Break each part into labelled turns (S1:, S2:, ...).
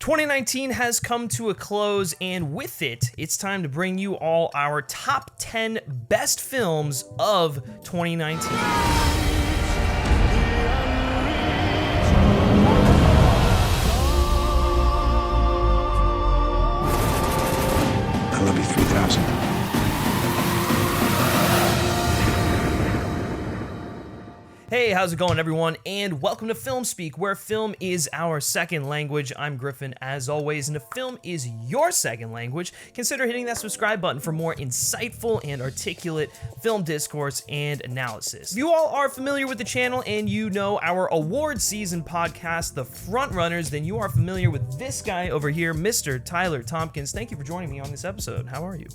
S1: 2019 has come to a close, and with it, it's time to bring you all our top 10 best films of 2019.
S2: I love you 3000.
S1: Hey, how's it going, everyone? And welcome to FilmSpeak, where film is our second language. I'm Griffin, as always, and if film is your second language, consider hitting that subscribe button for more insightful and articulate film discourse and analysis. If you all are familiar with the channel and you know our award season podcast, The Frontrunners, then you are familiar with this guy over here, Mr. Tyler Tompkins. Thank you for joining me on this episode. How are you?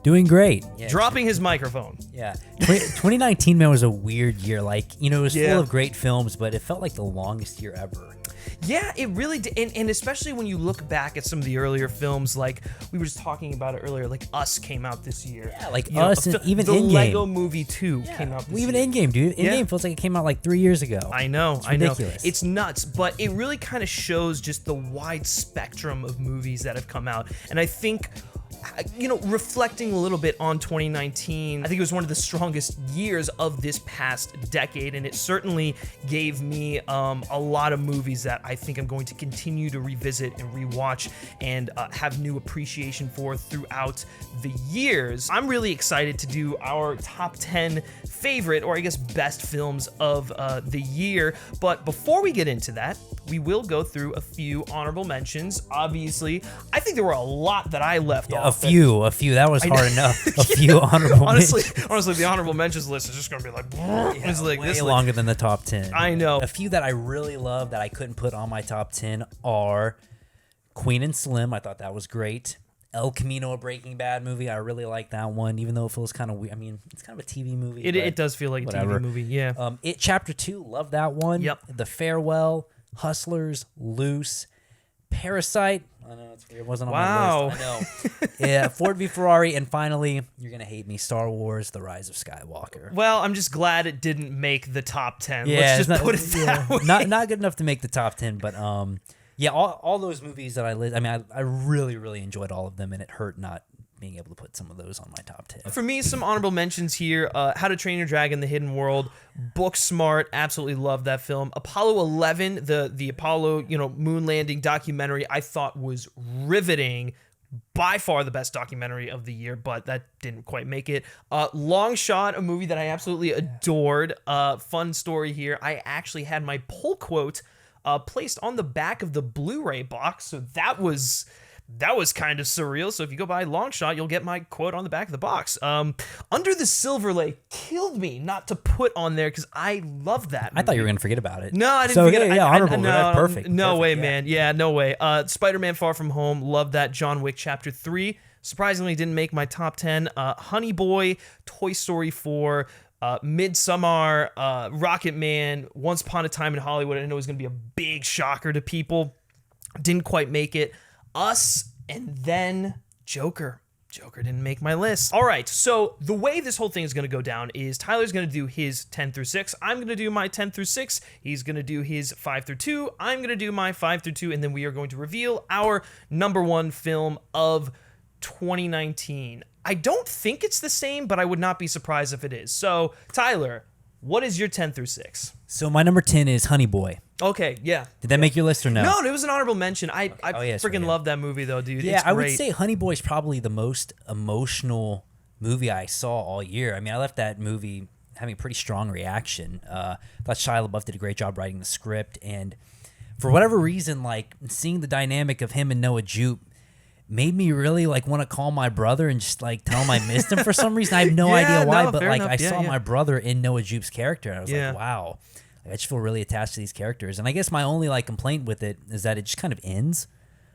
S3: Doing great.
S1: Yeah, dropping his microphone.
S3: Yeah. 2019, man, was a weird year. Like, you know, it was full of great films, but it felt like the longest year ever.
S1: Yeah, it really did. And especially when you look back at some of the earlier films, like we were just talking about it earlier, like Us came out this year.
S3: Yeah, like Us, and even
S1: the
S3: Endgame.
S1: Lego Movie 2 came out this year.
S3: Even Endgame, dude. Endgame feels like it came out like 3 years ago.
S1: I know,
S3: it's ridiculous.
S1: I know. It's nuts, but it really kind of shows just the wide spectrum of movies that have come out. And I think, you know, reflecting a little bit on 2019, I think it was one of the strongest years of this past decade, and it certainly gave me a lot of movies that I think I'm going to continue to revisit and rewatch and have new appreciation for throughout the years. I'm really excited to do our top 10 favorite, or I guess best films of the year, but before we get into that, we will go through a few honorable mentions. Obviously, I think there were a lot that I left off.
S3: A few. That was hard enough. A few honorable mentions.
S1: Honestly, the honorable mentions list is just going to be like, it's like
S3: way
S1: this
S3: longer than the top 10.
S1: I know.
S3: A few that I really love that I couldn't put on my top 10 are Queen and Slim. I thought that was great. El Camino, a Breaking Bad movie. I really like that one, even though it feels kind of weird. I mean, it's kind of a TV movie.
S1: It does feel like
S3: whatever.
S1: A TV movie, yeah.
S3: It Chapter 2, love that one.
S1: Yep.
S3: The Farewell, Hustlers, Loose, Parasite. I know it's weird. It wasn't on my list. I know. Yeah, Ford v Ferrari, and finally, you're gonna hate me, Star Wars: The Rise of Skywalker.
S1: Well, I'm just glad it didn't make the top 10.
S3: Yeah,
S1: let's just put it that way.
S3: Not good enough to make the top 10, but yeah, all those movies that I list. I mean, I really enjoyed all of them, and it hurt not being able to put some of those on my top 10.
S1: For me, some honorable mentions here: How to Train Your Dragon: The Hidden World, Booksmart, absolutely love that film. Apollo 11, the Apollo moon landing documentary, I thought was riveting. By far the best documentary of the year, but that didn't quite make it. Long Shot, a movie that I absolutely adored. Fun story here: I actually had my pull quote placed on the back of the Blu-ray box, so that was kind of surreal. So if you go buy Long Shot, you'll get my quote on the back of the box. Under the Silver Lake killed me not to put on there because I love that movie.
S3: I thought you were going to forget about it.
S1: No, I didn't forget it.
S3: Yeah, honorable.
S1: No,
S3: perfect.
S1: No
S3: perfect,
S1: way,
S3: yeah.
S1: man. Yeah, no way. Spider-Man Far From Home, love that. John Wick Chapter 3, surprisingly didn't make my top 10. Honey Boy, Toy Story 4, Midsommar, Rocket Man, Once Upon a Time in Hollywood. I know it was going to be a big shocker to people. Didn't quite make it. Us, and then Joker. Joker didn't make my list. All right, so the way this whole thing is going to go down is Tyler's going to do his 10 through 6. I'm going to do my 10 through 6. He's going to do his 5 through 2. I'm going to do my 5 through 2, and then we are going to reveal our number one film of 2019. I don't think it's the same, but I would not be surprised if it is. So, Tyler, what is your 10 through 6?
S3: So my number 10 is Honey Boy.
S1: Okay, yeah.
S3: Did that make your list or no?
S1: No, it was an honorable mention. I
S3: yes,
S1: freaking
S3: yeah.
S1: love that movie, though, dude.
S3: Yeah,
S1: it's
S3: I would
S1: great.
S3: say Honey Boy is probably the most emotional movie I saw all year. I mean, I left that movie having a pretty strong reaction. I thought Shia LaBeouf did a great job writing the script, and for whatever reason, like seeing the dynamic of him and Noah Jupe made me really like want to call my brother and just like tell him I missed him for some reason. I have no idea why, but like I saw my brother in Noah Jupe's character, and I was like, wow. I just feel really attached to these characters. And I guess my only like complaint with it is that it just kind of ends.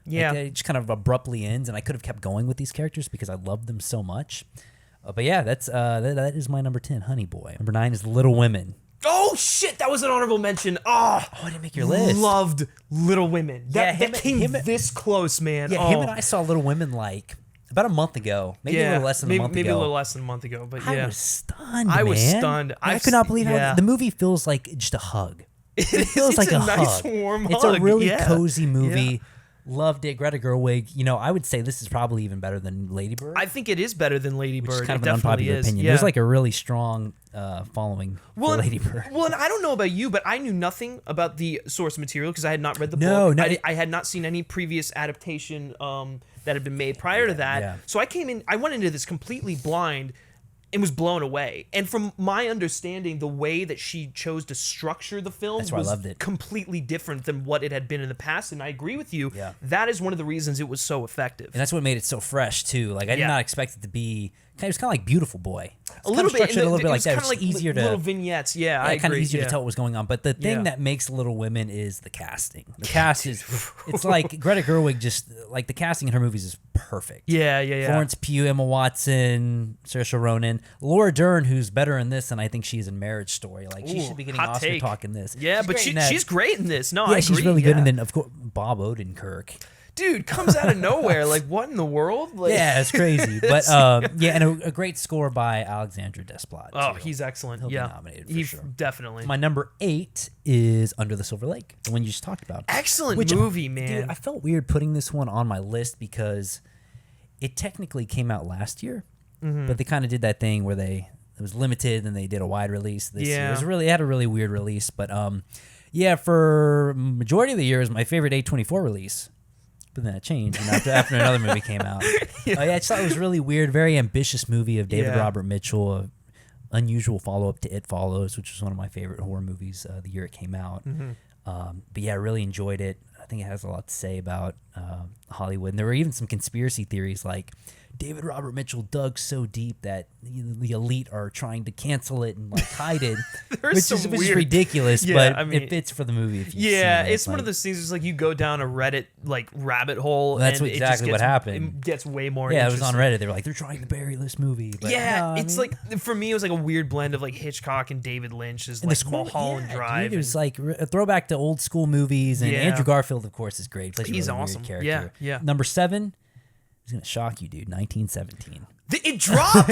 S1: Yeah.
S3: Like, it just kind of abruptly ends, and I could have kept going with these characters because I loved them so much. But yeah, that's that is my number 10, Honey Boy. Number 9 is Little Women.
S1: Oh shit, that was an honorable mention. Oh,
S3: I didn't make your list.
S1: Loved Little Women. That came this close, man.
S3: Yeah, him and I saw Little Women like about a month ago. Maybe a little less than a month ago.
S1: Maybe a little less than a month ago, but yeah.
S3: I was stunned,
S1: I was
S3: man.
S1: stunned.
S3: I could not believe how the movie feels like just a hug. It feels like
S1: a
S3: a
S1: nice
S3: hug.
S1: warm
S3: It's
S1: hug.
S3: a really
S1: Yeah.
S3: cozy movie.
S1: Yeah.
S3: Loved it. Greta Gerwig. I would say this is probably even better than Lady Bird.
S1: I think it is better than Lady
S3: which
S1: Bird.
S3: is kind of
S1: It
S3: an
S1: definitely
S3: unpopular
S1: is.
S3: opinion.
S1: Yeah.
S3: There's like a really strong following for Lady Bird.
S1: Well, and I don't know about you, but I knew nothing about the source material because I had not read the
S3: No,
S1: book.
S3: no.
S1: I had not seen any previous adaptation that had been made prior to that.
S3: yeah.
S1: So I went into this completely blind and was blown away. And from my understanding, the way that she chose to structure the film
S3: That's why I
S1: was
S3: loved it.
S1: completely different than what it had been in the past. And I agree with you.
S3: Yeah.
S1: That is one of the reasons it was so effective.
S3: And that's what made it so fresh too. Like I did
S1: Yeah.
S3: not expect it to be. It was kind of like Beautiful Boy. It's
S1: a little bit,
S3: structured a little bit
S1: it
S3: like
S1: was
S3: that.
S1: kind
S3: It's
S1: of like
S3: easier to
S1: little vignettes. Yeah, I agree.
S3: kind of easier
S1: yeah.
S3: to tell what was going on. But the thing
S1: Yeah.
S3: that makes Little Women is the casting. The cast is. It's like Greta Gerwig. Just like the casting in her movies is perfect.
S1: Yeah.
S3: Florence Pugh, Emma Watson, Saoirse Ronan, Laura Dern, who's better in this than I think she is in Marriage Story. Like she
S1: Ooh,
S3: should be getting
S1: hot
S3: Oscar
S1: take.
S3: talk in this.
S1: Yeah, but
S3: great in that.
S1: she's great in this. No,
S3: Yeah,
S1: I
S3: she's
S1: agree.
S3: really good.
S1: Yeah.
S3: And then of course Bob Odenkirk.
S1: Dude, comes out of nowhere. Like, what in the world? Like,
S3: Yeah, it's crazy. But yeah, and a great score by Alexandre Desplat.
S1: Oh,
S3: too.
S1: he's excellent.
S3: He'll be
S1: yeah,
S3: nominated for sure.
S1: Definitely.
S3: My number 8 is Under the Silver Lake, the one you just talked about.
S1: Excellent
S3: Which,
S1: movie, man.
S3: Dude, I felt weird putting this one on my list because it technically came out last year,
S1: Mm-hmm.
S3: but they kind of did that thing where it was limited and they did a wide release this year.
S1: Yeah.
S3: It had a really weird release, but yeah, for majority of the year it was my favorite A24 release. But then it changed after another movie came out. Yeah, I just thought it was really weird, very ambitious movie of David
S1: Yeah.
S3: Robert Mitchell, a unusual follow-up to It Follows, which was one of my favorite horror movies the year it came out.
S1: Mm-hmm.
S3: But yeah, I really enjoyed it. I think it has a lot to say about Hollywood. And there were even some conspiracy theories like David Robert Mitchell dug so deep that the elite are trying to cancel it and like hide it, which is
S1: weird-
S3: ridiculous,
S1: Yeah,
S3: but
S1: I mean,
S3: it fits for the movie. If you've
S1: Yeah,
S3: seen it.
S1: it's one of those things. It's like you go down a Reddit like rabbit hole.
S3: That's
S1: and
S3: exactly
S1: it
S3: what
S1: just
S3: happened.
S1: It gets way more.
S3: Yeah, it was on
S1: interesting.
S3: Reddit. They were like, they're trying to bury this movie. But
S1: Yeah,
S3: no, I
S1: it's
S3: mean-
S1: like for me, it was like a weird blend of like Hitchcock and David Lynch, is
S3: and
S1: like
S3: the score,
S1: Mulholland
S3: yeah,
S1: Drive.
S3: Dude, it was
S1: and-
S3: like a throwback to old school movies, and
S1: Yeah.
S3: Andrew Garfield, of course, is great. Plays a
S1: He's
S3: really
S1: awesome.
S3: Weird character.
S1: Yeah.
S3: Number 7 is gonna shock you, dude. 1917.
S1: It dropped.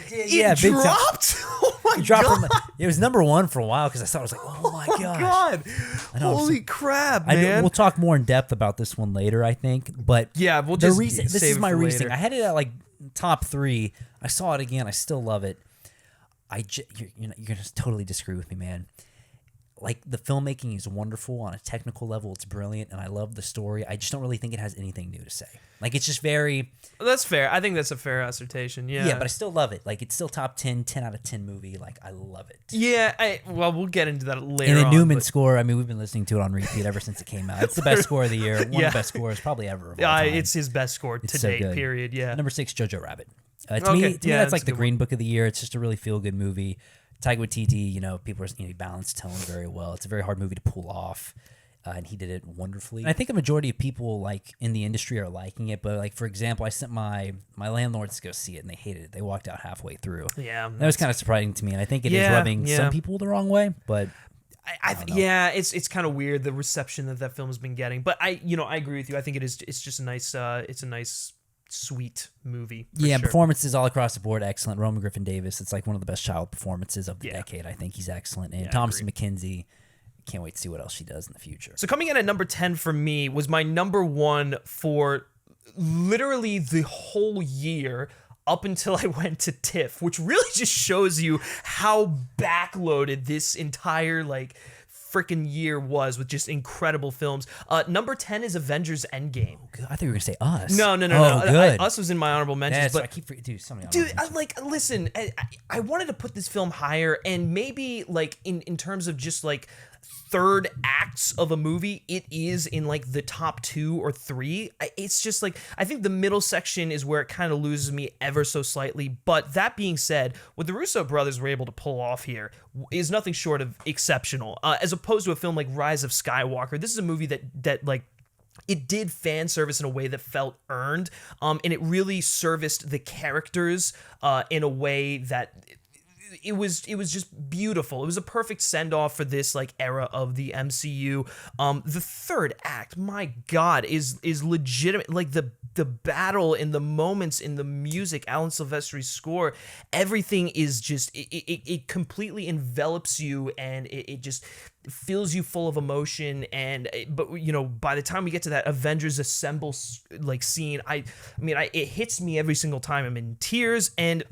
S3: did, yeah, big time.
S1: dropped. Oh my
S3: Dropped
S1: god.
S3: from- it was number 1 for a while because I thought I was like, oh my gosh.
S1: God.
S3: I know,
S1: Holy crap,
S3: I know,
S1: man.
S3: we'll talk more in depth about this one later, I think. But
S1: Yeah, we'll
S3: the
S1: just
S3: reason, this
S1: save
S3: is
S1: it
S3: my
S1: for
S3: reasoning.
S1: later.
S3: I had it at like top 3. I saw it again. I still love it. You're gonna totally disagree with me, man. Like the filmmaking is wonderful on a technical level. It's brilliant, and I love the story. I just don't really think it has anything new to say. Like it's just very
S1: That's fair. I think that's a fair assertion. Yeah.
S3: yeah, but I still love it. Like it's still top 10 out of 10 movie. Like I love it.
S1: Yeah, well, we'll get into that later
S3: And the
S1: on.
S3: Newman
S1: but-
S3: score, I mean, we've been listening to it on repeat ever since it came out. It's the best score of the year. One of
S1: Yeah.
S3: the best scores probably ever. Of all time.
S1: it's his best score to
S3: so
S1: date,
S3: good.
S1: period. Yeah.
S3: Number 6, Jojo Rabbit. To
S1: Okay,
S3: me,
S1: yeah,
S3: that's
S1: that's
S3: like
S1: a
S3: the
S1: good
S3: Green Book of the year. It's just a really feel-good movie. Taika Waititi, people are balance tone very well. It's a very hard movie to pull off, and he did it wonderfully. And I think a majority of people like in the industry are liking it. But like for example, I sent my landlords to go see it, and they hated it. They walked out halfway through.
S1: Yeah.
S3: That was kind of surprising to me, and I think it is
S1: Yeah,
S3: rubbing
S1: yeah.
S3: some people the wrong way. But
S1: Yeah, it's kind of weird the reception that film has been getting, but I agree with you. I think it's just a nice sweet movie. For
S3: yeah,
S1: sure.
S3: performances all across the board excellent. Roman Griffin Davis, it's like one of the best child performances of the
S1: Yeah.
S3: decade. I think he's excellent. And
S1: Yeah, I
S3: Thomasin McKenzie, can't wait to see what else she does in the future.
S1: So coming in at number 10 for me was my number 1 for literally the whole year up until I went to TIFF, which really just shows you how backloaded this entire freaking year was with just incredible films. Number 10 is Avengers Endgame.
S3: Good. I thought you were gonna say Us.
S1: No.
S3: Oh, good.
S1: Us was in my honorable mentions,
S3: That's
S1: but
S3: what I keep forgetting. Dude, so many
S1: dude,
S3: honorable
S1: listen, I wanted to put this film higher, and maybe in terms of just third acts of a movie, it is in the top 2 or 3. It's just I think the middle section is where it kind of loses me ever so slightly. But that being said, what the Russo brothers were able to pull off here is nothing short of exceptional. As opposed to a film like Rise of Skywalker, this is a movie that it did fan service in a way that felt earned, and it really serviced the characters in a way that it was just beautiful. It was a perfect send off for this like era of the MCU. The third act, my God, is legitimate. Like the battle and the moments in the music, Alan Silvestri's score, everything is just it completely envelops you, and it just fills you full of emotion. And but you know, by the time we get to that Avengers Assemble like scene, I mean it hits me every single time. I'm in tears. And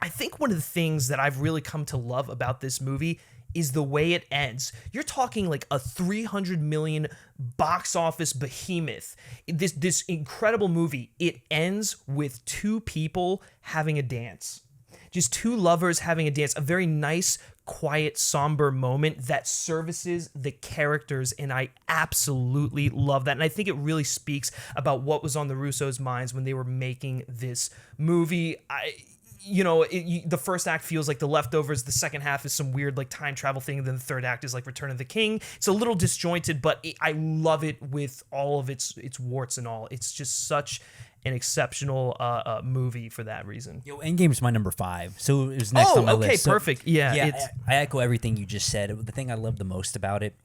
S1: I think one of the things that I've really come to love about this movie is the way it ends. You're talking like a 300 million box office behemoth. This incredible movie, it ends with two people having a dance. Just two lovers having a dance. A very nice, quiet, somber moment that services the characters, and I absolutely love that. And I think it really speaks about what was on the Russos' minds when they were making this movie. The first act feels like The Leftovers. The second half is some weird like time travel thing. And then the third act is like Return of the King. It's a little disjointed, but I love it with all of its warts and all. It's just such an exceptional movie for that reason.
S3: Endgame's my number 5, so it was next on my list.
S1: Okay, perfect.
S3: I echo everything you just said. The thing I love the most about it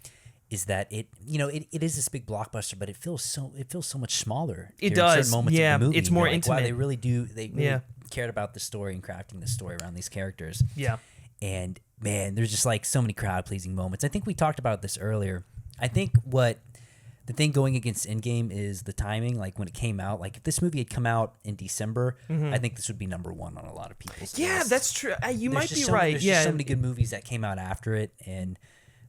S3: is that it is this big blockbuster, but it feels so much smaller.
S1: It does.
S3: Certain moments of the movie.
S1: It's more
S3: like,
S1: intimate.
S3: wow, they really cared about the story and crafting the story around these characters.
S1: Yeah.
S3: And man, there's just like so many crowd pleasing moments. I think we talked about this earlier. I think what the thing going against Endgame is the timing. Like when it came out, like if this movie had come out in December, I think this would be number 1 on a lot of people's lists.
S1: That's true. You might be right.
S3: There's just so many good movies that came out after it, and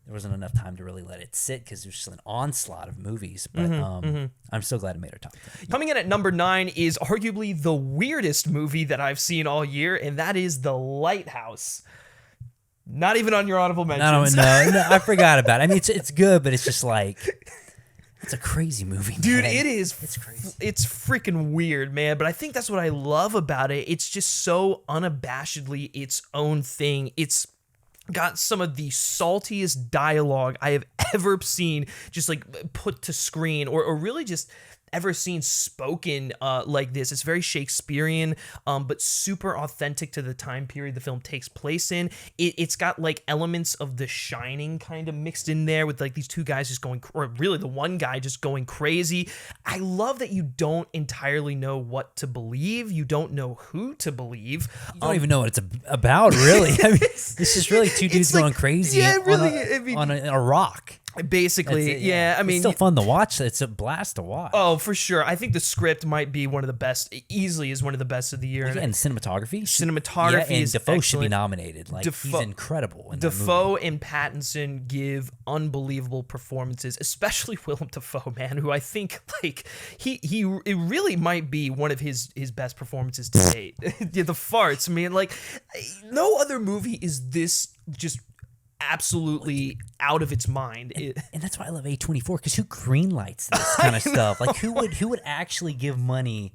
S3: there wasn't enough time to really let it sit because there's just an onslaught of movies. But I'm so glad it made our top 10.
S1: Coming in at number 9 is arguably the weirdest movie that I've seen all year, and that is The Lighthouse. Not even on your honorable mentions.
S3: No, I forgot about it. I mean, it's good, but it's just like, it's a crazy movie,
S1: dude.
S3: Man.
S1: It is.
S3: It's crazy.
S1: It's freaking weird, man. But I think that's what I love about it. It's just so unabashedly its own thing. It's got some of the saltiest dialogue I have ever seen, just like put to screen, or really just ever seen spoken like this. It's very Shakespearean, but super authentic to the time period the film takes place in. It's got like elements of The Shining kind of mixed in there with like these two guys just going, or really the one guy just going crazy. I love that you don't entirely know what to believe. You don't know who to believe.
S3: You don't even know what it's about, really. I mean, it's just really two dudes going crazy on a rock.
S1: Basically, yeah. I mean,
S3: it's still fun to watch. It's a blast to watch.
S1: Oh, for sure. I think the script might be one of the best. Easily is one of the best of the year.
S3: And cinematography.
S1: Cinematography is
S3: Defoe
S1: excellent.
S3: should be nominated. Like he's incredible. In
S1: Defoe and Pattinson give unbelievable performances, especially Willem Dafoe, man, who I think like it really might be one of his best performances to date. The farts, man. Like no other movie is this just absolutely out of its mind.
S3: And that's why I love A24, because who greenlights this kind of stuff? Like who would actually give money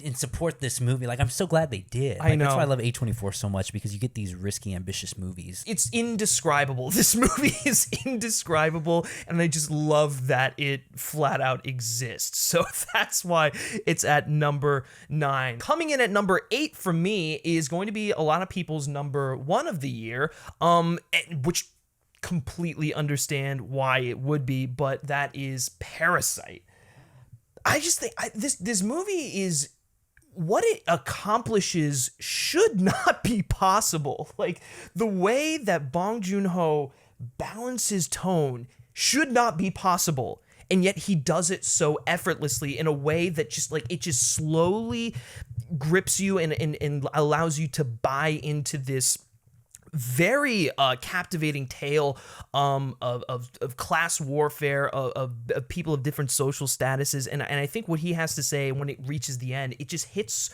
S3: and support this movie? Like I'm so glad they did. Like,
S1: I know.
S3: That's why I love A24 so much, because you get these risky, ambitious movies.
S1: It's indescribable. This movie is indescribable, and I just love that it flat out exists. So that's why it's at number 9. Coming in at number 8 for me is going to be a lot of people's number 1 of the year, which completely understand why it would be, but that is Parasite. I just think this movie is, what it accomplishes should not be possible. Like the way that Bong Joon-ho balances tone should not be possible. And yet he does it so effortlessly in a way that just like it just slowly grips you and allows you to buy into this very captivating tale of class warfare, of people of different social statuses, and I think what he has to say when it reaches the end, it just hits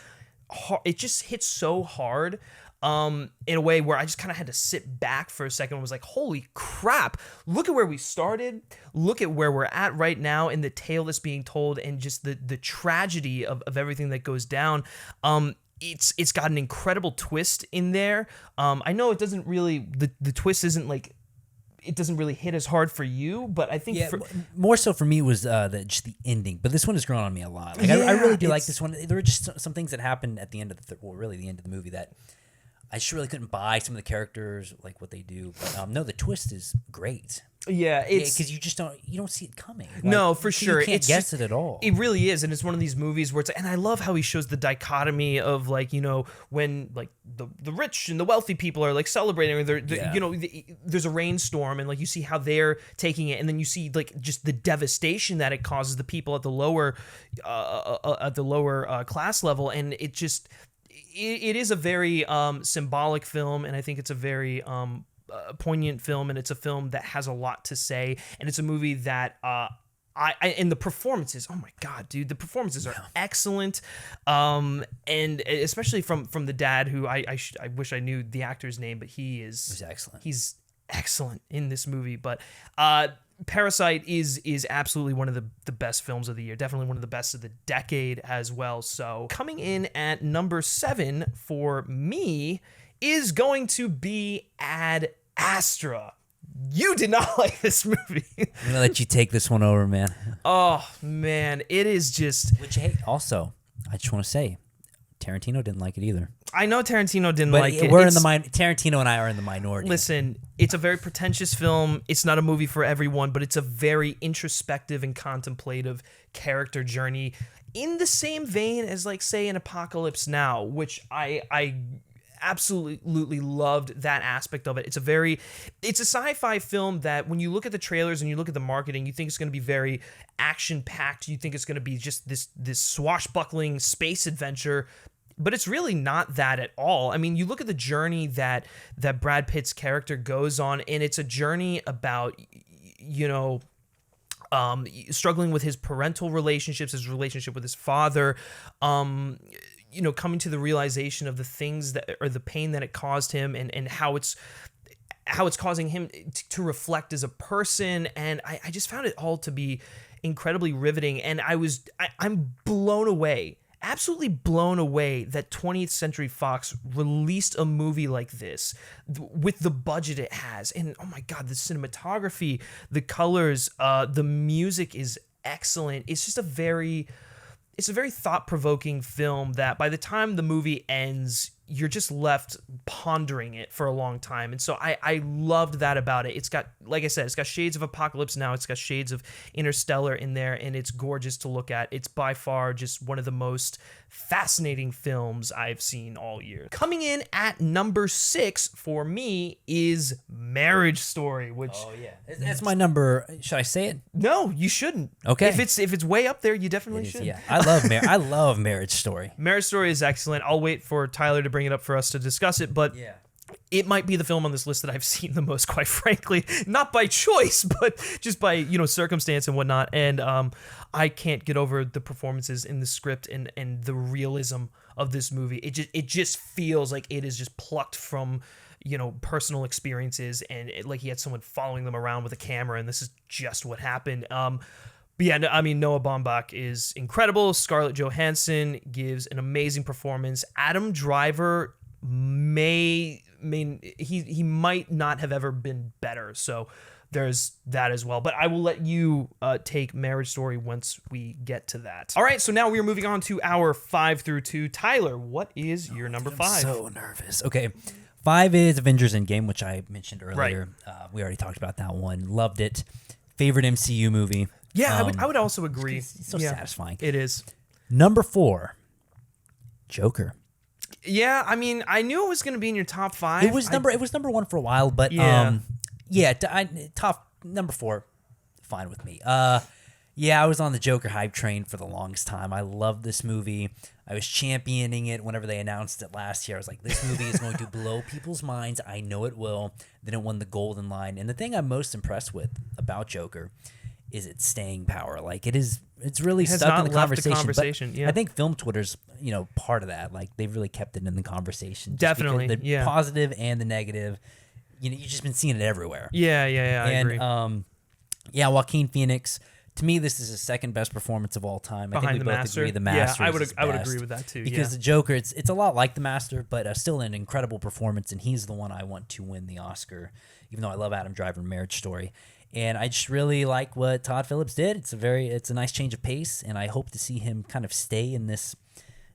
S1: so hard in a way where I just kind of had to sit back for a second and was like, holy crap, look at where we started, look at where we're at right now, and the tale that's being told, and just the tragedy of everything that goes down. It's got an incredible twist in there. I know it doesn't really, the twist isn't like, it doesn't really hit as hard for you, but I think
S3: more so for me was just the ending. But this one has grown on me a lot. Like I really do like this one. There were just some things that happened at the end of the end of the movie that I just really couldn't buy some of the characters, like what they do. But no, the twist is great.
S1: Yeah, it's
S3: because you don't see it coming. Like,
S1: no, for sure.
S3: You can't
S1: It's
S3: guess
S1: just-
S3: it at all.
S1: It really is, and it's one of these movies where it's, and I love how he shows the dichotomy of like, you know, when like the rich and the wealthy people are like celebrating, or
S3: Yeah.
S1: you know, there's a rainstorm, and like you see how they're taking it, and then you see like just the devastation that it causes the people at the lower class level, and it just it is a very symbolic film, and I think it's a very poignant film, and it's a film that has a lot to say, and it's a movie that and the performances, oh my god, dude, the performances are excellent, and especially from the dad, who I wish I knew the actor's name, but he's
S3: excellent.
S1: He's excellent in this movie. But Parasite is absolutely one of the best films of the year, definitely one of the best of the decade as well. So coming in at number 7 for me is going to be Ad Astra. You did not like this movie.
S3: I'm gonna let you take this one over, man.
S1: Oh man, it is just.
S3: Which, hey, also, I just want to say, Tarantino didn't like it either.
S1: I know Tarantino didn't
S3: But
S1: like it.
S3: we're
S1: It's-
S3: Tarantino and I are in the minority.
S1: Listen, it's a very pretentious film. It's not a movie for everyone, but it's a very introspective and contemplative character journey in the same vein as, like, say, an Apocalypse Now, which I absolutely loved that aspect of it. It's a sci-fi film that when you look at the trailers and you look at the marketing, you think it's going to be very action-packed. You think it's going to be just this swashbuckling space adventure, but it's really not that at all. I mean, you look at the journey that Brad Pitt's character goes on, and it's a journey about, you know, struggling with his parental relationships, his relationship with his father, you know, coming to the realization of the things that, or the pain that it caused him, and how it's causing him to reflect as a person. And I just found it all to be incredibly riveting. And I'm blown away, absolutely blown away, that 20th Century Fox released a movie like this with the budget it has. And oh my God, the cinematography, the colors, the music is excellent. It's just a very thought-provoking film that by the time the movie ends, you're just left pondering it for a long time. And so I loved that about it. It's got, like I said, it's got shades of Apocalypse Now. It's got shades of Interstellar in there, and it's gorgeous to look at. It's by far just one of the most fascinating films I've seen all year. Coming in at number 6 for me is Marriage Story, which...
S3: Oh, yeah. That's my number. Should I say it?
S1: No, you shouldn't.
S3: Okay.
S1: If it's way up there, you definitely should.
S3: Yeah. I love Marriage Story.
S1: Marriage Story is excellent. I'll wait for Tyler to bring it up for us to discuss it, but it might be the film on this list that I've seen the most, quite frankly. Not by choice, but just by, you know, circumstance and whatnot. And I can't get over the performances in the script and the realism of this movie. It just feels like it is just plucked from, you know, personal experiences, and like he had someone following them around with a camera, and this is just what happened. But yeah, I mean, Noah Baumbach is incredible. Scarlett Johansson gives an amazing performance. Adam Driver he might not have ever been better. So there's that as well. But I will let you take Marriage Story once we get to that. All right, so now we are moving on to our 5 through 2. Tyler, what is your number 5?
S3: I'm so nervous. Okay. 5 is Avengers Endgame, which I mentioned earlier.
S1: Right.
S3: We already talked about that one. Loved it. Favorite MCU movie.
S1: Yeah, I would also agree.
S3: It's so satisfying.
S1: It is.
S3: Number 4, Joker.
S1: Yeah, I mean, I knew it was going to be in your top 5.
S3: It was number 1 for a while, but top number 4, fine with me. Yeah, I was on the Joker hype train for the longest time. I love this movie. I was championing it whenever they announced it last year. I was like, this movie is going to blow people's minds. I know it will. Then it won the Golden Lion. And the thing I'm most impressed with about Joker is its staying power. Like, it's really stuck in the conversation.
S1: Yeah.
S3: I think film Twitter's, you know, part of that. Like, they've really kept it in the conversation. Just
S1: Definitely,
S3: because the positive and the negative. You know, you've just been seeing it everywhere.
S1: Yeah, I agree.
S3: Joaquin Phoenix. To me, this is his second best performance of all time. I think we both agree the Master.
S1: Yeah,
S3: is
S1: I would
S3: best.
S1: agree with that too.
S3: Because the Joker, it's a lot like the Master, but still an incredible performance, and he's the one I want to win the Oscar. Even though I love Adam Driver in Marriage Story, and I just really like what Todd Phillips did. It's a nice change of pace, and I hope to see him kind of stay in this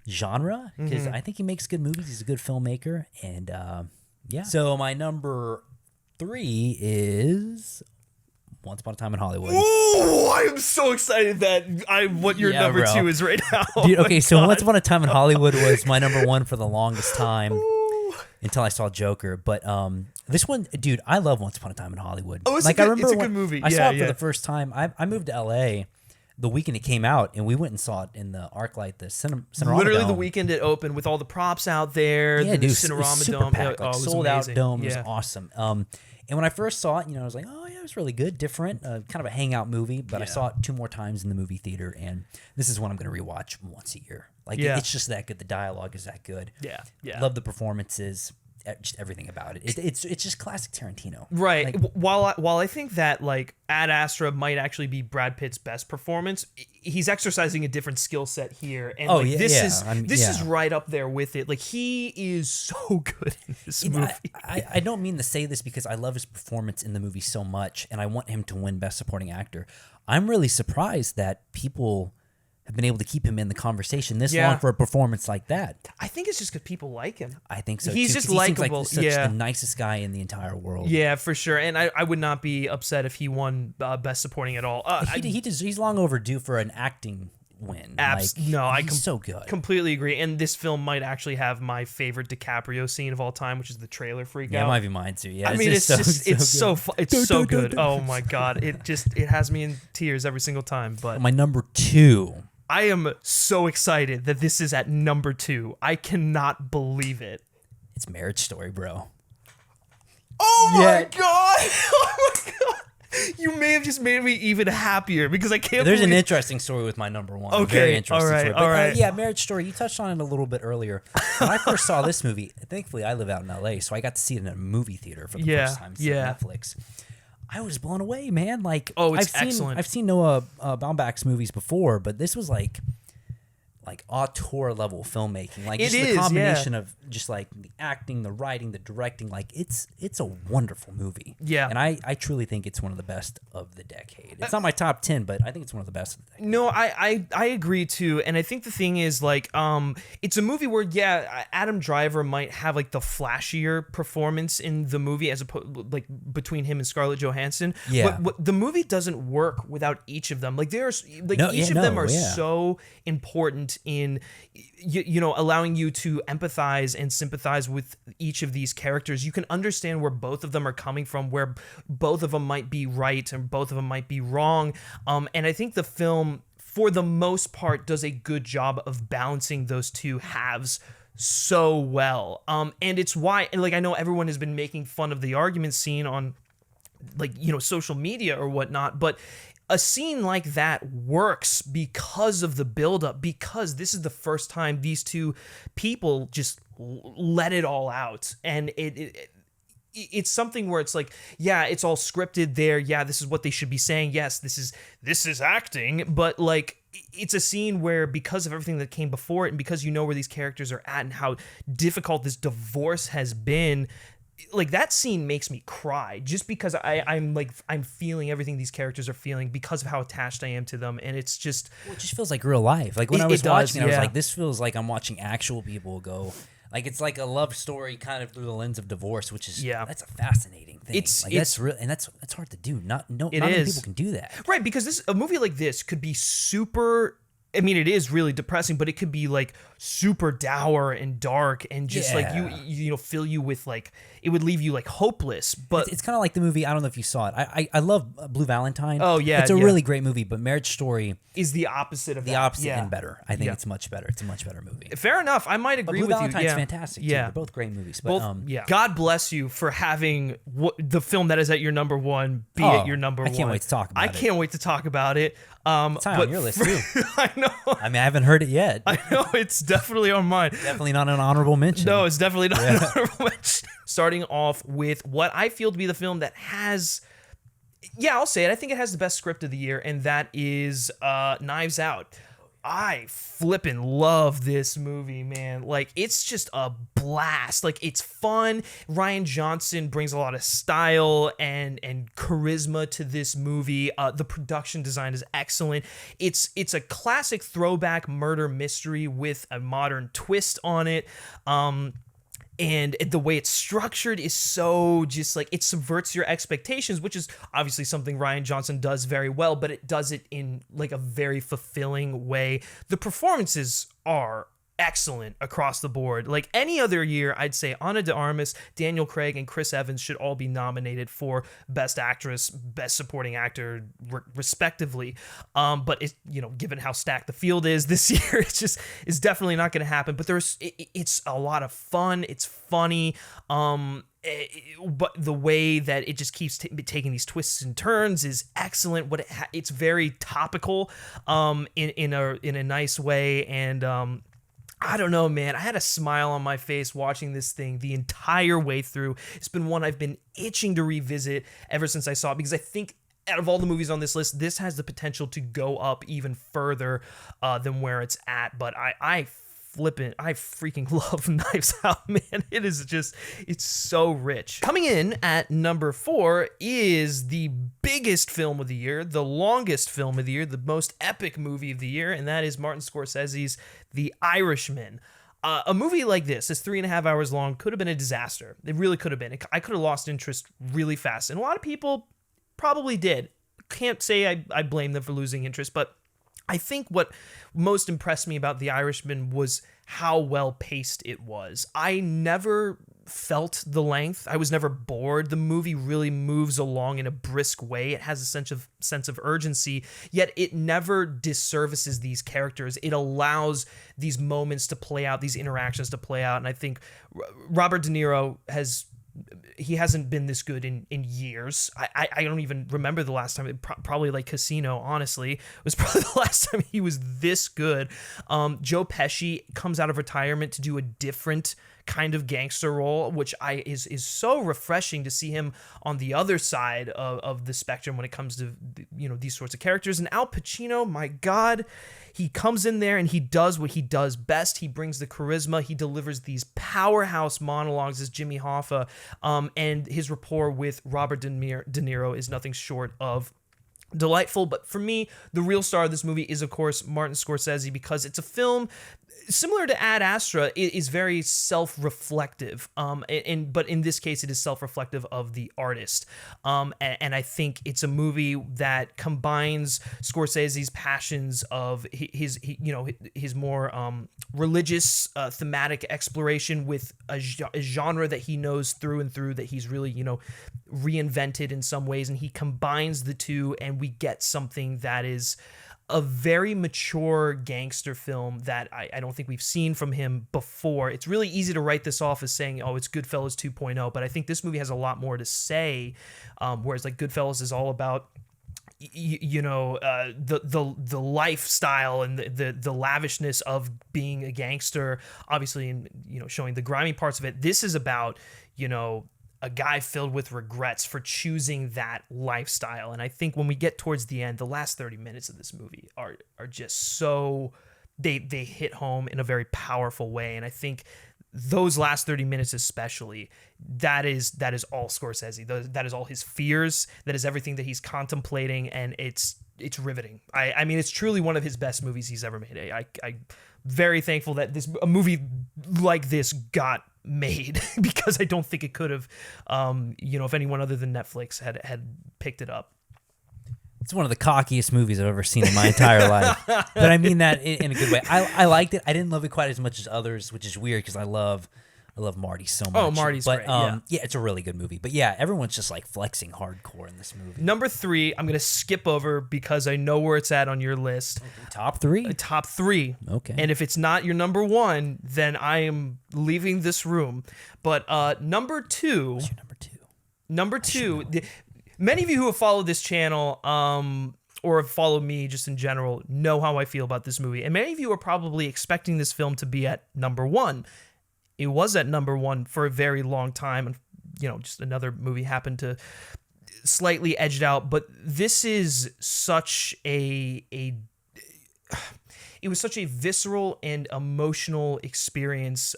S3: genre because I think he makes good movies. He's a good filmmaker, and yeah. So my number 3 is Once Upon a Time in Hollywood.
S1: Ooh, I am so excited that what your number
S3: bro.
S1: 2 is right now.
S3: Dude,
S1: Oh
S3: okay,
S1: my
S3: so
S1: God.
S3: Once Upon a Time in Hollywood was my number 1 for the longest time until I saw Joker. But this one, dude, I love Once Upon a Time in Hollywood.
S1: Oh, it's
S3: like
S1: a good,
S3: I remember
S1: it's a
S3: when
S1: good movie.
S3: I saw it
S1: Yeah.
S3: for the first time. I moved to LA the weekend it came out, and we went and saw it in the ArcLight, the Cinerama
S1: Literally the
S3: Dome.
S1: weekend it opened with all the props out there.
S3: Yeah,
S1: the
S3: dude, it was
S1: Cinerama
S3: super
S1: Dome.
S3: packed,
S1: Oh,
S3: like
S1: it was
S3: sold out
S1: amazing.
S3: dome. It
S1: Yeah.
S3: was awesome. And when I first saw it, I was like, oh yeah, it was really good, different, kind of a hangout movie. But I saw it 2 more times in the movie theater, and this is one I'm going to rewatch once a year. Like it's just that good. The dialogue is that good.
S1: Yeah.
S3: Love the performances, just everything about it. It's just classic Tarantino.
S1: Right.
S3: Like,
S1: While I think that like Ad Astra might actually be Brad Pitt's best performance, he's exercising a different skill set here, and this is right up there with it. Like he is so good in this movie.
S3: I don't mean to say this because I love his performance in the movie so much, and I want him to win Best Supporting Actor. I'm really surprised that people have been able to keep him in the conversation this long for a performance like that.
S1: I think it's just because people like him.
S3: I think so.
S1: He's
S3: too,
S1: just
S3: 'cause he seems
S1: likable.
S3: like such the nicest guy in the entire world.
S1: Yeah, for sure. And I would not be upset if he won Best Supporting at all.
S3: He's long overdue for an acting win. He's so good.
S1: Completely agree. And this film might actually have my favorite DiCaprio scene of all time, which is the trailer freak out.
S3: It might be mine too. Yeah,
S1: I mean, it's so good. Oh my God, it has me in tears every single time. But
S3: my number 2.
S1: I am so excited that this is at number 2. I cannot believe it.
S3: It's Marriage Story, bro.
S1: Oh my God! Oh my God! You may have just made me even happier because I can't.
S3: There's an interesting story with my number 1.
S1: Okay,
S3: very interesting
S1: all right,
S3: story. But,
S1: all right.
S3: Yeah, Marriage Story. You touched on it a little bit earlier. When I first saw this movie, thankfully I live out in LA, so I got to see it in a movie theater for the first time. Yeah, Netflix. I was blown away, man. Like,
S1: it's excellent.
S3: I've seen Noah Baumbach's movies before, but this was like auteur level filmmaking. Like just the combination of just like the acting, the writing, the directing. Like it's a wonderful movie.
S1: Yeah.
S3: And I truly think it's one of the best of the decade. It's not my top 10, but I think it's one of the best of the decade.
S1: No, I agree too. And I think the thing is like it's a movie where Adam Driver might have like the flashier performance in the movie as opposed like between him and Scarlett Johansson.
S3: Yeah.
S1: But the movie doesn't work without each of them. Like there's like each of them are so important in allowing you to empathize and sympathize with each of these characters. You can understand where both of them are coming from, where both of them might be right and both of them might be wrong. And I think the film, for the most part, does a good job of balancing those two halves so well. And it's why, and like I know everyone has been making fun of the argument scene on like, social media or whatnot, but a scene like that works because of the buildup, because this is the first time these two people just let it all out. And it's something where it's like, yeah, it's all scripted there. Yeah, this is what they should be saying. Yes, this is acting. But like, it's a scene where because of everything that came before it and because you know where these characters are at and how difficult this divorce has been, like that scene makes me cry just because I'm feeling everything these characters are feeling because of how attached I am to them. And it's just,
S3: it just feels like real life. Like when I was watching it, I was like, this feels like I'm watching actual people go. Like it's like a love story kind of through the lens of divorce, which is that's a fascinating thing. That's real, and that's hard to do. Not many people can do that,
S1: right? Because a movie like this could be super. I mean, it is really depressing, but it could be like super dour and dark and just like you fill you with like, it would leave you like hopeless. But
S3: it's kind of like the movie. I don't know if you saw it. I love Blue Valentine.
S1: Oh yeah,
S3: it's a really great movie. But Marriage Story
S1: is the opposite of
S3: the opposite and better. I think it's much better. It's a much better movie.
S1: Fair enough. I might agree
S3: with
S1: you.
S3: Valentine's fantastic.
S1: Yeah,
S3: they're both great movies. But
S1: God bless you for having the film that is at your number 1 be at your number 1.
S3: I can't wait to talk about it.
S1: I can't wait to talk about it.
S3: It's high on your list too.
S1: I know.
S3: I mean, I haven't heard it yet.
S1: I know, it's definitely on mine.
S3: Definitely not an honorable mention.
S1: No, it's definitely not an honorable mention. Starting off with what I feel to be the film that has, I'll say it. I think it has the best script of the year, and that is Knives Out. I flippin' love this movie, man. Like, it's just a blast. Like, it's fun. Ryan Johnson brings a lot of style and charisma to this movie. The production design is excellent. It's a classic throwback murder mystery with a modern twist on it. And the way it's structured is so just like, it subverts your expectations, which is obviously something Ryan Johnson does very well, but it does it in like a very fulfilling way. The performances are excellent across the board. Like any other year, I'd say Ana de Armas, Daniel Craig, and Chris Evans should all be nominated for Best Actress, Best Supporting Actor, respectively. But it's, given how stacked the field is this year, it's definitely not going to happen. But it's a lot of fun. It's funny. But the way that it just keeps taking these twists and turns is excellent. It's very topical, in a nice way, and I don't know, man. I had a smile on my face watching this thing the entire way through. It's been one I've been itching to revisit ever since I saw it, because I think out of all the movies on this list, this has the potential to go up even further than where it's at. But I freaking love Knives Out, man. It's so rich. Coming in at number 4 is the biggest film of the year, the longest film of the year, the most epic movie of the year, and that is Martin Scorsese's The Irishman. A movie like this is 3.5 hours long, could have been a disaster. It really could have been. I could have lost interest really fast, and a lot of people probably did. Can't say I blame them for losing interest, but I think what most impressed me about The Irishman was how well paced it was. I never felt the length. I was never bored. The movie really moves along in a brisk way. It has a sense of urgency, yet it never disservices these characters. It allows these moments to play out, these interactions to play out, and I think Robert De Niro hasn't been this good in years. I don't even remember the last time. Probably like Casino, honestly, was probably the last time he was this good. Joe Pesci comes out of retirement to do a different kind of gangster role, which is so refreshing to see him on the other side of the spectrum when it comes to these sorts of characters. And Al Pacino, my God, he comes in there and he does what he does best. He brings the charisma. He delivers these powerhouse monologues as Jimmy Hoffa, and his rapport with Robert De Niro is nothing short of delightful. But for me, the real star of this movie is, of course, Martin Scorsese, because it's a film similar to Ad Astra. It is very self-reflective, but in this case, it is self-reflective of the artist. And I think it's a movie that combines Scorsese's passions of his more religious thematic exploration with a genre that he knows through and through, that he's really reinvented in some ways, and he combines the two, and we get something that is a very mature gangster film that I don't think we've seen from him before. It's really easy to write this off as saying, oh, it's Goodfellas 2.0, but I think this movie has a lot more to say, whereas like Goodfellas is all about the lifestyle and the lavishness of being a gangster, obviously, and showing the grimy parts of it. This is about a guy filled with regrets for choosing that lifestyle. And I think when we get towards the end, the last 30 minutes of this movie are just so, they hit home in a very powerful way. And I think those last 30 minutes especially, that is all Scorsese. That is all his fears. That is everything that he's contemplating, and it's riveting. I mean, it's truly one of his best movies he's ever made. I'm very thankful that a movie like this got made, because I don't think it could have, if anyone other than Netflix had picked it up.
S3: It's one of the cockiest movies I've ever seen in my entire life. But I mean that in a good way. I liked it. I didn't love it quite as much as others, which is weird because I love Marty so much.
S1: Oh, Marty's great. Yeah,
S3: it's a really good movie. But yeah, everyone's just like flexing hardcore in this movie.
S1: Number 3, I'm going to skip over because I know where it's at on your list.
S3: Top 3?
S1: Top 3.
S3: Okay.
S1: And if it's not your number 1, then I am leaving this room. But number 2...
S3: What's your number 2?
S1: Number 2... Many of you who have followed this channel or have followed me just in general know how I feel about this movie. And many of you are probably expecting this film to be at number 1. It was at number 1 for a very long time. And, just another movie happened to slightly edge it out. But this is such it was such a visceral and emotional experience.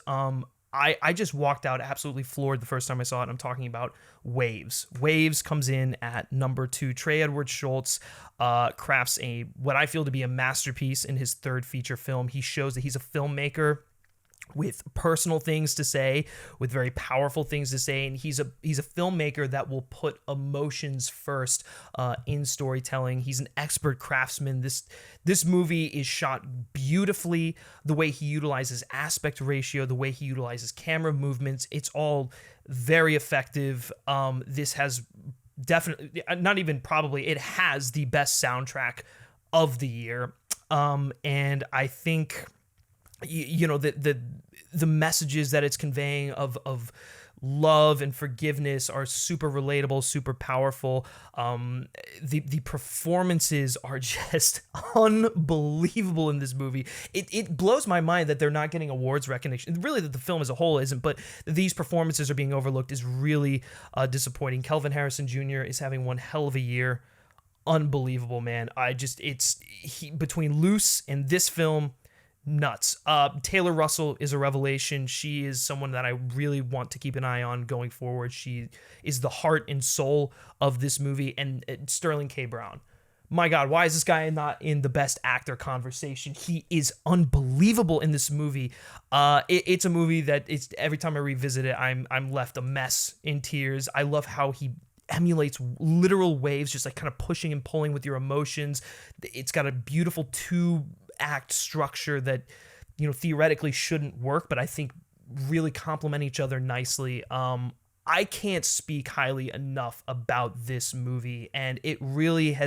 S1: I just walked out absolutely floored the first time I saw it. I'm talking about Waves. Waves comes in at number 2. Trey Edward Schultz crafts what I feel to be a masterpiece in his third feature film. He shows that he's a filmmaker with personal things to say, with very powerful things to say, and he's a filmmaker that will put emotions first in storytelling. He's an expert craftsman. This movie is shot beautifully. The way he utilizes aspect ratio, the way he utilizes camera movements, it's all very effective. This has definitely, not even probably, it has the best soundtrack of the year. And I think, you know, the messages that it's conveying of love and forgiveness are super relatable, super powerful. The performances are just unbelievable in this movie. It blows my mind that they're not getting awards recognition. Really, that the film as a whole isn't, but these performances are being overlooked is really disappointing. Kelvin Harrison Jr. is having one hell of a year. Unbelievable, man. Between Loose and this film, nuts. Taylor Russell is a revelation. She is someone that I really want to keep an eye on going forward. She is the heart and soul of this movie. And Sterling K. Brown. My God, why is this guy not in the best actor conversation? He is unbelievable in this movie. It's a movie that every time I revisit it, I'm left a mess in tears. I love how he emulates literal waves, just like kind of pushing and pulling with your emotions. It's got a beautiful two-act structure that, you know, theoretically shouldn't work, but I think really complement each other nicely. I can't speak highly enough about this movie, and it really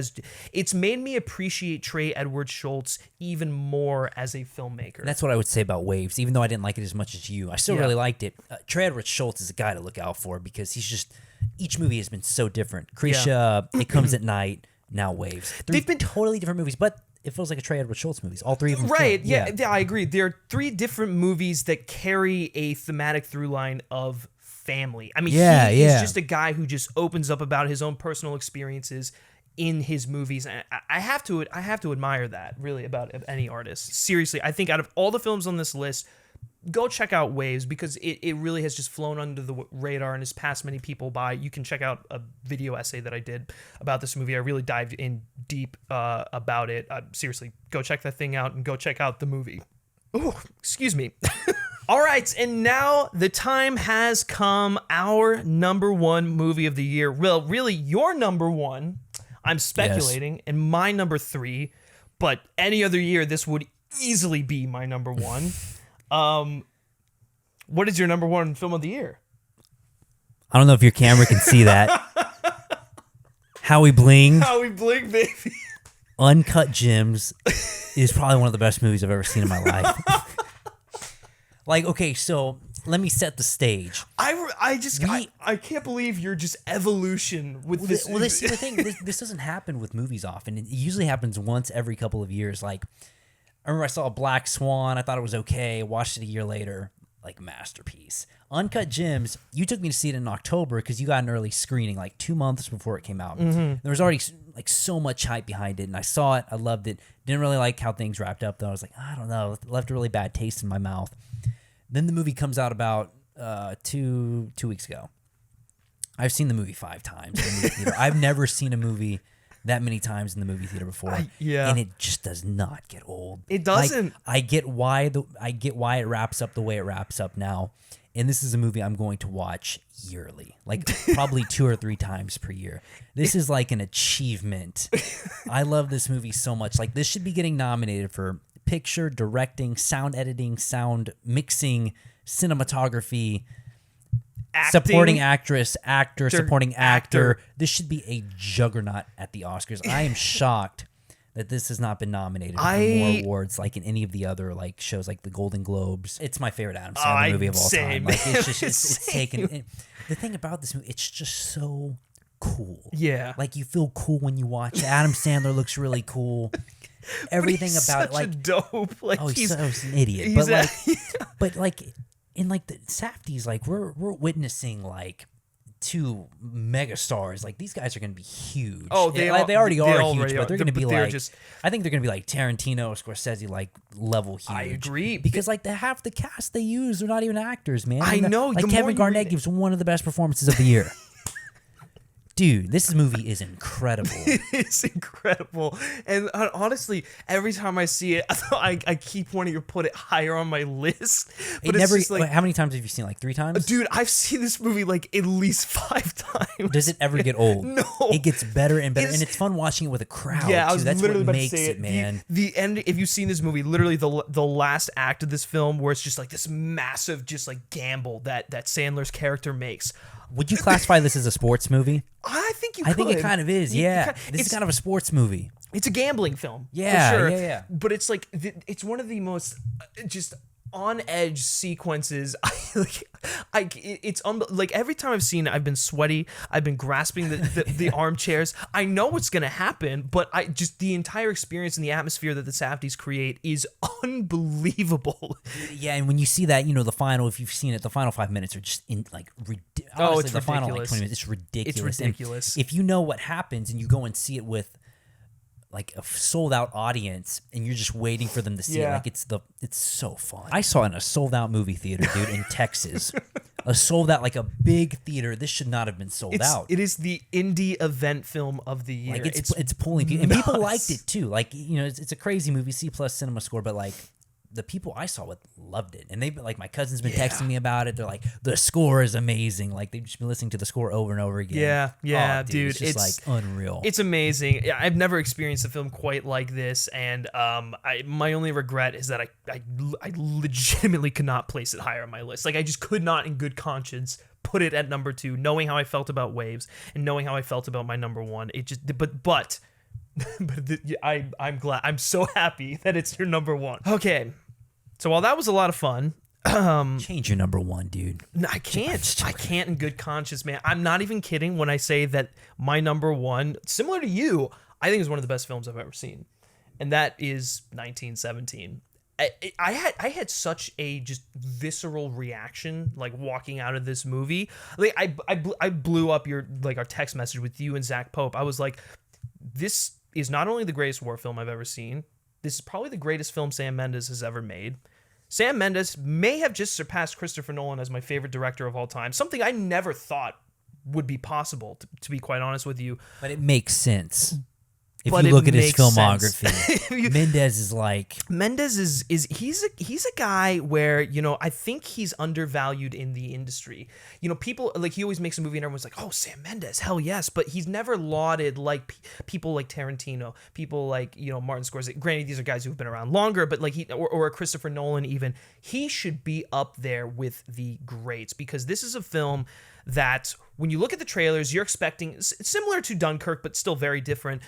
S1: it's made me appreciate Trey Edward Schultz even more as a filmmaker.
S3: That's what I would say about Waves, even though I didn't like it as much as you. I still really liked it. Trey Edward Schultz is a guy to look out for because he's just, each movie has been so different. Krisha, It Comes at Night, now Waves. They've been totally different movies, but it feels like a Trey Edward Schultz movies. All three of them.
S1: Right. Yeah, I agree. There are 3 different movies that carry a thematic through line of family. I mean, he is just a guy who just opens up about his own personal experiences in his movies. And I have to admire that, really, about any artist. Seriously, I think out of all the films on this list, go check out Waves, because it really has just flown under the radar and has passed many people by. You can check out a video essay that I did about this movie. I really dived in deep about it. Seriously, go check that thing out and go check out the movie. Oh, excuse me. All right, and now the time has come. Our number 1 movie of the year. Well, really, your number 1. I'm speculating, and my number 3. But any other year, this would easily be my number 1. What is your number 1 film of the year?
S3: I don't know if your camera can see that. Howie Bling.
S1: Howie Bling, baby.
S3: Uncut Gems is probably one of the best movies I've ever seen in my life. Like, okay, so let me set the stage.
S1: I can't believe your just evolution with this.
S3: Well, this is the thing. This doesn't happen with movies often. It usually happens once every couple of years. Like, I remember I saw Black Swan. I thought it was okay. Watched it a year later. Like, masterpiece. Uncut Gems, you took me to see it in October because you got an early screening, like 2 months before it came out. There was already like so much hype behind it, and I saw it. I loved it. Didn't really like how things wrapped up, though. I was like, I don't know. It left a really bad taste in my mouth. Then the movie comes out about 2 weeks ago. I've seen the movie 5 times in the movie theater. I've never seen a movie that many times in the movie theater before. And it just does not get old.
S1: It doesn't.
S3: Like, I get why it wraps up the way it wraps up now. And this is a movie I'm going to watch yearly, like probably 2 or 3 times per year. This is like an achievement. I love this movie so much. Like, this should be getting nominated for picture, directing, sound editing, sound mixing, cinematography, acting, supporting actress, actor, supporting actor. This should be a juggernaut at the Oscars. I am shocked that this has not been nominated for more awards, like in any of the other like shows, like the Golden Globes. It's my favorite Adam Sandler movie of all time. Like, it's taken. The thing about this movie, it's just so cool.
S1: Yeah,
S3: like, you feel cool when you watch it. Adam Sandler looks really cool. Everything about it, like,
S1: a dope. Like,
S3: he's an idiot. But like in like the Safdie's, like we're witnessing like two mega stars. Like these guys are going to be huge.
S1: Oh,
S3: they already are huge, but they're going to be like. I think they're going to be like Tarantino or Scorsese like level huge.
S1: I agree
S3: because like half the cast they use are not even actors, man.
S1: I know.
S3: Like Kevin Garnett gives one of the best performances of the year. Dude, this movie is incredible.
S1: It's incredible. And honestly, every time I see it, I keep wanting to put it higher on my list. But it's just like,
S3: how many times have you seen it? Like 3 times?
S1: Dude, I've seen this movie like at least 5 times.
S3: Does it ever get old?
S1: No.
S3: It gets better and better. And it's fun watching it with a crowd,
S1: yeah,
S3: too. That's what makes it, man.
S1: The end, if you've seen this movie, literally the last act of this film where it's just like this massive just like gamble that Sandler's character makes.
S3: Would you classify this as a sports movie?
S1: I think you could.
S3: I think it kind of is, yeah. This is kind of a sports movie.
S1: It's a gambling film,
S3: yeah,
S1: for sure.
S3: Yeah.
S1: But it's like, it's one of the most just on-edge sequences. It's like every time I've seen it, I've been sweaty. I've been grasping the armchairs. I know what's gonna happen, but the entire experience and the atmosphere that the Safdies create is unbelievable.
S3: Yeah, and when you see that, the final, if you've seen it, the final 5 minutes are just honestly,
S1: it's
S3: the final like
S1: ridiculous.
S3: 20 minutes, it's ridiculous.
S1: It's ridiculous.
S3: And if you know what happens and you go and see it with like a sold out audience and you're just waiting for them to see it, like it's so fun. I saw it in a sold out movie theater, dude, in Texas. A sold out, like a big theater. This should not have been sold out.
S1: It is the indie event film of the year.
S3: Like it's pulling people, and people liked it too. Like it's a crazy movie, C+ cinema score, but like the people I saw with loved it, and they've been like, my cousin's been texting me about it. They're like, the score is amazing. Like they've just been listening to the score over and over again.
S1: Yeah,
S3: oh,
S1: dude,
S3: it's just like unreal.
S1: It's amazing. I've never experienced a film quite like this, and my only regret is that I legitimately could not place it higher on my list. Like I just could not, in good conscience, put it at number 2, knowing how I felt about Waves and knowing how I felt about my number 1. It just, but I'm glad. I'm so happy that it's your number 1. Okay. So while that was a lot of fun,
S3: change your number 1, dude.
S1: No, I can't. I can't in good conscience, man. I'm not even kidding when I say that my number 1, similar to you, I think is one of the best films I've ever seen, and that is 1917. I had such a just visceral reaction like walking out of this movie. Like I blew up our text message with you and Zach Pope. I was like, this is not only the greatest war film I've ever seen. This is probably the greatest film Sam Mendes has ever made. Sam Mendes may have just surpassed Christopher Nolan as my favorite director of all time, something I never thought would be possible, to be quite honest with you.
S3: But it makes sense. If you look at his filmography,
S1: Mendes is he's a guy where, I think he's undervalued in the industry. People like, he always makes a movie and everyone's like, oh, Sam Mendes, hell yes, but he's never lauded like people like Tarantino, people like Martin Scorsese. Granted, these are guys who've been around longer, but like or Christopher Nolan even. He should be up there with the greats, because this is a film that when you look at the trailers, you're expecting, similar to Dunkirk, but still very different.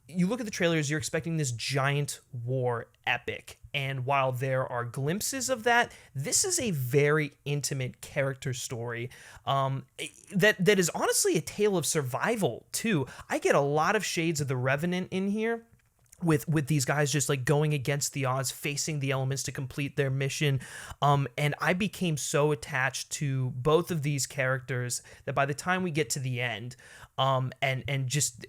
S1: You look at the trailers, you're expecting this giant war epic. And while there are glimpses of that, this is a very intimate character story that is honestly a tale of survival, too. I get a lot of shades of The Revenant in here. With these guys just like going against the odds, facing the elements to complete their mission. And I became so attached to both of these characters that by the time we get to the end, and just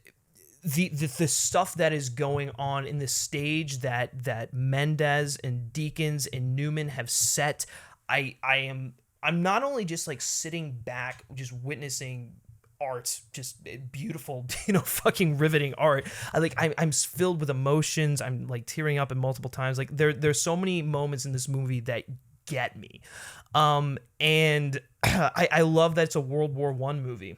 S1: the stuff that is going on in the stage that Mendes and Deakins and Newman have set, I'm not only just like sitting back, just witnessing art, just beautiful, fucking riveting art. I'm filled with emotions. I'm like tearing up at multiple times. Like there's so many moments in this movie that get me. And I love that it's a World War I movie.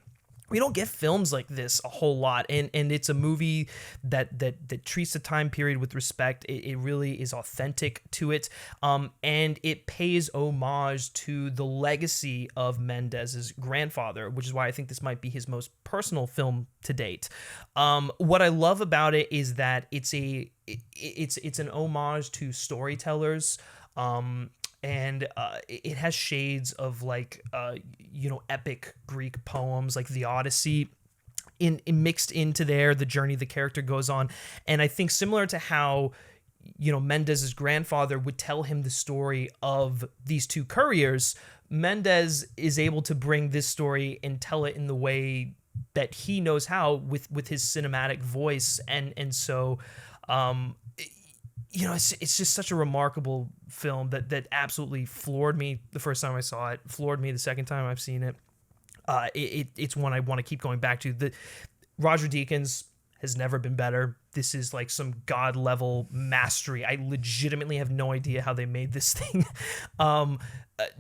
S1: We don't get films like this a whole lot, and it's a movie that treats the time period with respect. It really is authentic to it, and it pays homage to the legacy of Mendes's grandfather, which is why I think this might be his most personal film to date. What I love about it is that it's an homage to storytellers. And it has shades of like epic Greek poems like the Odyssey in mixed into there, the journey the character goes on. And I think similar to how Mendez's grandfather would tell him the story of these two couriers, Mendez is able to bring this story and tell it in the way that he knows how with his cinematic voice. And so, it's just such a remarkable film that absolutely floored me the first time I saw it, floored me the second time I've seen it. It's one I want to keep going back to. Roger Deakins has never been better. This is like some god level mastery. I legitimately have no idea how they made this thing.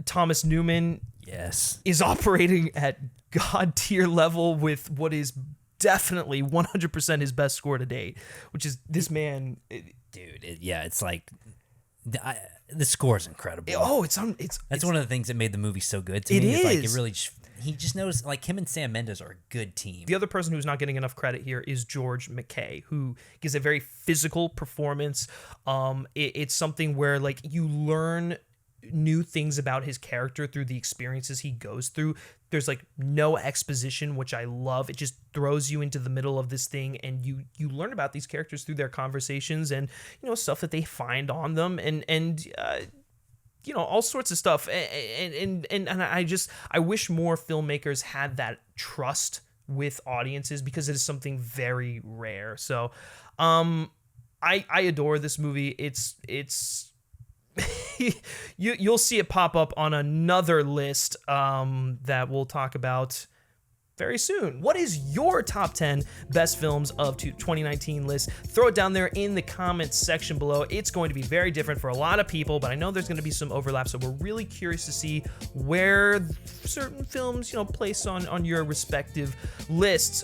S1: Thomas Newman,
S3: yes,
S1: is operating at god tier level with what is definitely 100% his best score to date, which is this man.
S3: Dude, it's like the score is incredible.
S1: That's
S3: one of the things that made the movie so good to
S1: me.
S3: It's like it really. He just knows, like, him and Sam Mendes are a good team.
S1: The other person who's not getting enough credit here is George McKay, who gives a very physical performance. It's something where, like, you learn new things about his character through the experiences he goes through. There's, like, no exposition, which I love. It just throws you into the middle of this thing, and you learn about these characters through their conversations and, stuff that they find on them, and all sorts of stuff. And I wish more filmmakers had that trust with audiences, because it is something very rare. So, I adore this movie. It's you'll see it pop up on another list, that we'll talk about very soon. What is your top 10 best films of 2019 list? Throw it down there in the comments section below. It's going to be very different for a lot of people, but I know there's going to be some overlap, so we're really curious to see where certain films, place on your respective lists.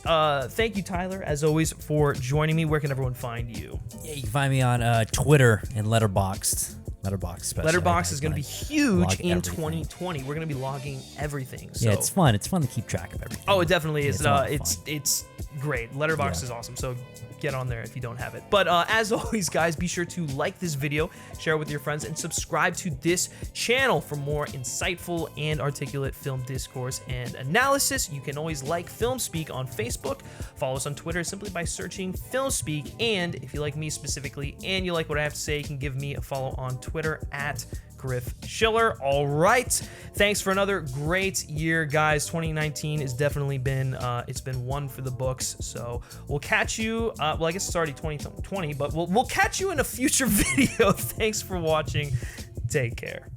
S1: Thank you, Tyler, as always, for joining me. Where can everyone find you?
S3: Yeah, you can find me on Twitter and Letterboxd.
S1: Letterboxd is going to be huge in 2020. We're going to be logging everything. So.
S3: Yeah, it's fun. It's fun to keep track of everything.
S1: Oh, it definitely is. It's great. Letterboxd is awesome. So get on there if you don't have it. But as always, guys, be sure to like this video, share it with your friends, and subscribe to this channel for more insightful and articulate film discourse and analysis. You can always like FilmSpeak on Facebook. Follow us on Twitter simply by searching FilmSpeak. And if you like me specifically and you like what I have to say, you can give me a follow on Twitter at Griff Schiller. All right. Thanks for another great year, guys. 2019 has definitely been, it's been one for the books. So we'll catch you, well, I guess it's already 2020, but we'll catch you in a future video. Thanks for watching. Take care.